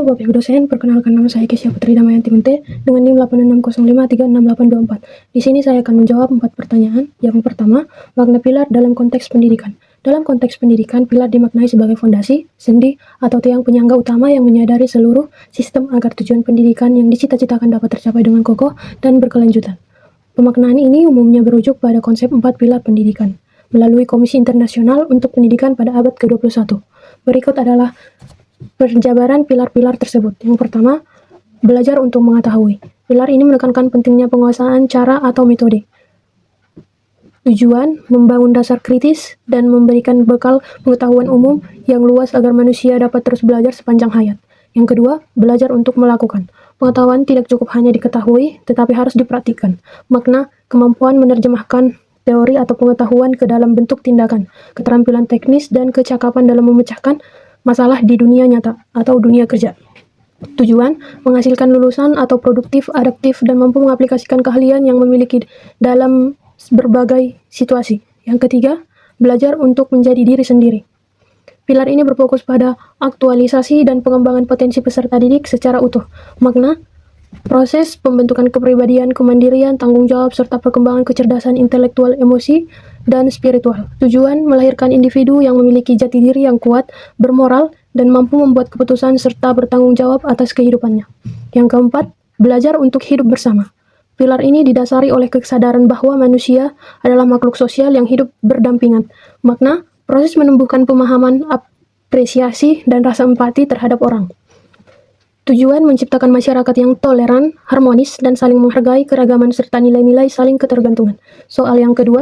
Bapak Ibu dosen, perkenalkan nama saya Kesya Putri Damayanti Munte dengan NIM 86053684. Di sini saya akan menjawab 4 pertanyaan. Yang pertama, makna pilar dalam konteks pendidikan. Dalam konteks pendidikan, pilar dimaknai sebagai fondasi, sendi, atau tiang penyangga utama yang menyadari seluruh sistem agar tujuan pendidikan yang dicita-citakan dapat tercapai dengan kokoh dan berkelanjutan. Pemaknaan ini umumnya berujuk pada konsep 4 pilar pendidikan melalui Komisi Internasional untuk Pendidikan pada abad ke-21. Berikut adalah penjabaran pilar-pilar tersebut. Yang pertama, belajar untuk mengetahui. Pilar ini menekankan pentingnya penguasaan cara atau metode. Tujuan, membangun dasar kritis dan memberikan bekal pengetahuan umum yang luas agar manusia dapat terus belajar sepanjang hayat. Yang kedua, belajar untuk melakukan. Pengetahuan tidak cukup hanya diketahui, tetapi harus dipraktikkan. Makna, kemampuan menerjemahkan teori atau pengetahuan ke dalam bentuk tindakan, keterampilan teknis, dan kecakapan dalam memecahkan masalah di dunia nyata atau dunia kerja. Tujuan, menghasilkan lulusan atau produktif, adaptif, dan mampu mengaplikasikan keahlian yang memiliki dalam berbagai situasi. Yang ketiga, belajar untuk menjadi diri sendiri. Pilar ini berfokus pada aktualisasi dan pengembangan potensi peserta didik secara utuh. Makna, proses pembentukan kepribadian, kemandirian, tanggung jawab, serta perkembangan kecerdasan intelektual, emosi, dan spiritual. Tujuan, melahirkan individu yang memiliki jati diri yang kuat, bermoral, dan mampu membuat keputusan serta bertanggung jawab atas kehidupannya. Yang keempat, belajar untuk hidup bersama. Pilar ini didasari oleh kesadaran bahwa manusia adalah makhluk sosial yang hidup berdampingan. Makna, proses menumbuhkan pemahaman, apresiasi, dan rasa empati terhadap orang. Tujuan, menciptakan masyarakat yang toleran, harmonis, dan saling menghargai keragaman serta nilai-nilai saling ketergantungan. Soal yang kedua,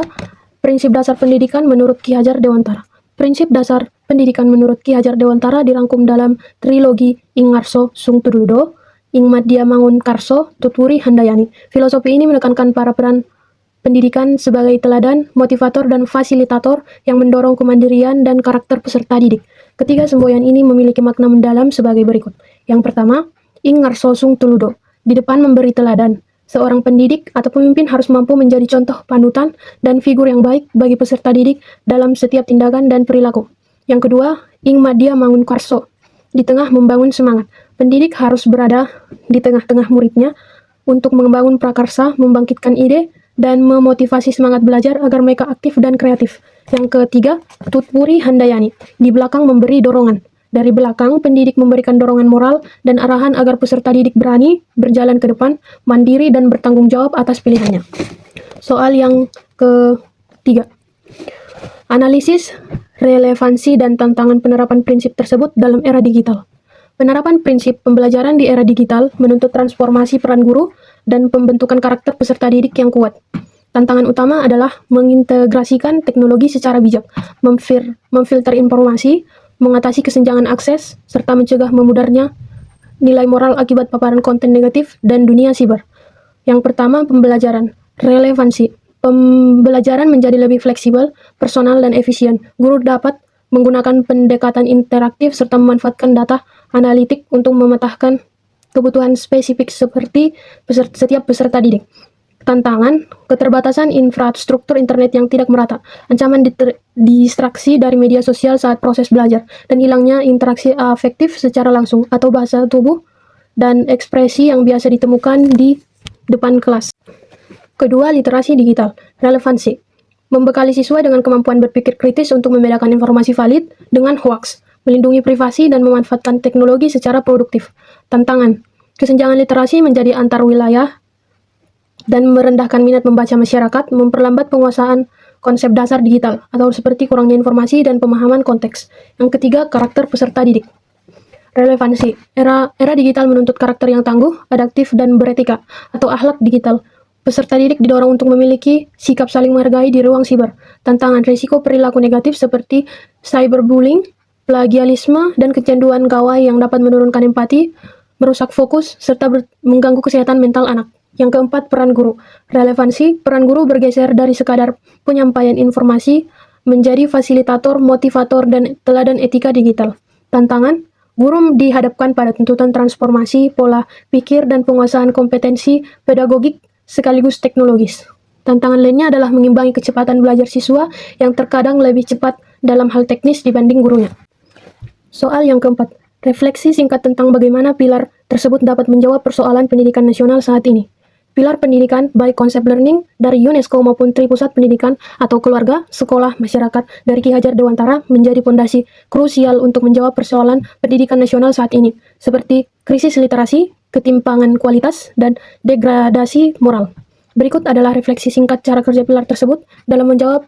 prinsip dasar pendidikan menurut Ki Hajar Dewantara. Prinsip dasar pendidikan menurut Ki Hajar Dewantara dirangkum dalam trilogi Ing Ngarso Sung Tududo, Ing Madya Mangun Karso, Tutwuri Handayani. Filosofi ini menekankan para peran pendidikan sebagai teladan, motivator, dan fasilitator yang mendorong kemandirian dan karakter peserta didik. Ketiga semboyan ini memiliki makna mendalam sebagai berikut. Yang pertama, Ing Ngarso Sung Tuludo, di depan memberi teladan. Seorang pendidik atau pemimpin harus mampu menjadi contoh panutan dan figur yang baik bagi peserta didik dalam setiap tindakan dan perilaku. Yang kedua, Ing Madya Mangun Karso, di tengah membangun semangat. Pendidik harus berada di tengah-tengah muridnya untuk membangun prakarsa, membangkitkan ide, dan memotivasi semangat belajar agar mereka aktif dan kreatif. Yang ketiga, Tutwuri Handayani, di belakang memberi dorongan. Dari belakang, pendidik memberikan dorongan moral dan arahan agar peserta didik berani, berjalan ke depan, mandiri, dan bertanggung jawab atas pilihannya. Soal yang ketiga, analisis, relevansi, dan tantangan penerapan prinsip tersebut dalam era digital. Penerapan prinsip pembelajaran di era digital menuntut transformasi peran guru dan pembentukan karakter peserta didik yang kuat. Tantangan utama adalah mengintegrasikan teknologi secara bijak, memfilter informasi, mengatasi kesenjangan akses, serta mencegah memudarnya nilai moral akibat paparan konten negatif dan dunia siber. Yang pertama, pembelajaran. Relevansi. Pembelajaran menjadi lebih fleksibel, personal, dan efisien. Guru dapat menggunakan pendekatan interaktif serta memanfaatkan data analitik untuk memetakan kebutuhan spesifik seperti setiap peserta didik. Tantangan, keterbatasan infrastruktur internet yang tidak merata, ancaman distraksi dari media sosial saat proses belajar, dan hilangnya interaksi afektif secara langsung atau bahasa tubuh dan ekspresi yang biasa ditemukan di depan kelas. Kedua, literasi digital. Relevansi. Membekali siswa dengan kemampuan berpikir kritis untuk membedakan informasi valid dengan hoaks, melindungi privasi, dan memanfaatkan teknologi secara produktif. Tantangan, kesenjangan literasi menjadi antar wilayah dan merendahkan minat membaca masyarakat, memperlambat penguasaan konsep dasar digital, atau seperti kurangnya informasi dan pemahaman konteks. Yang ketiga, karakter peserta didik. Relevansi. Era digital menuntut karakter yang tangguh, adaptif, dan beretika, atau akhlak digital. Peserta didik didorong untuk memiliki sikap saling menghargai di ruang siber. Tantangan, risiko perilaku negatif seperti cyberbullying, plagialisme, dan kecanduan gawai yang dapat menurunkan empati, merusak fokus, serta mengganggu kesehatan mental anak. Yang keempat, peran guru. Relevansi, peran guru bergeser dari sekadar penyampaian informasi menjadi fasilitator, motivator, dan teladan etika digital. Tantangan, guru dihadapkan pada tuntutan transformasi, pola pikir, dan penguasaan kompetensi pedagogik sekaligus teknologis. Tantangan lainnya adalah mengimbangi kecepatan belajar siswa yang terkadang lebih cepat dalam hal teknis dibanding gurunya. Soal yang keempat, Refleksi singkat tentang bagaimana pilar tersebut dapat menjawab persoalan pendidikan nasional saat ini. Pilar pendidikan, baik konsep learning dari UNESCO maupun Tripusat Pendidikan atau keluarga, sekolah, masyarakat dari Ki Hajar Dewantara menjadi fondasi krusial untuk menjawab persoalan pendidikan nasional saat ini, seperti krisis literasi, ketimpangan kualitas, dan degradasi moral. Berikut adalah refleksi singkat cara kerja pilar tersebut dalam menjawab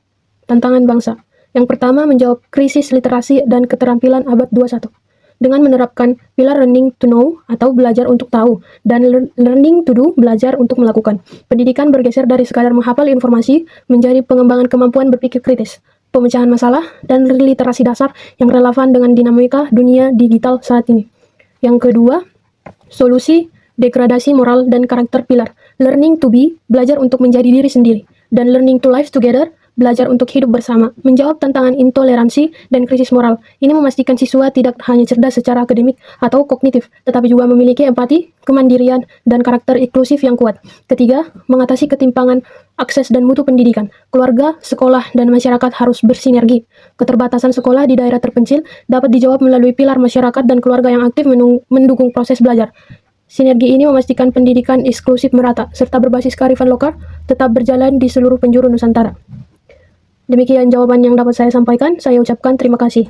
tantangan bangsa. Yang pertama, menjawab krisis literasi dan keterampilan abad 21. Dengan menerapkan pilar learning to know atau belajar untuk tahu dan learning to do, belajar untuk melakukan. Pendidikan bergeser dari sekadar menghafal informasi menjadi pengembangan kemampuan berpikir kritis, pemecahan masalah, dan literasi dasar yang relevan dengan dinamika dunia digital saat ini. Yang kedua, solusi degradasi moral dan karakter pilar. Learning to be, belajar untuk menjadi diri sendiri, dan learning to live together, belajar untuk hidup bersama, menjawab tantangan intoleransi dan krisis moral. Ini memastikan siswa tidak hanya cerdas secara akademik atau kognitif, tetapi juga memiliki empati, kemandirian, dan karakter inklusif yang kuat. Ketiga, mengatasi ketimpangan akses dan mutu pendidikan. Keluarga, sekolah, dan masyarakat harus bersinergi. Keterbatasan sekolah di daerah terpencil dapat dijawab melalui pilar masyarakat dan keluarga yang aktif mendukung proses belajar. Sinergi ini memastikan pendidikan inklusif merata, serta berbasis kearifan lokal tetap berjalan di seluruh penjuru Nusantara. Demikian jawaban yang dapat saya sampaikan. Saya ucapkan terima kasih.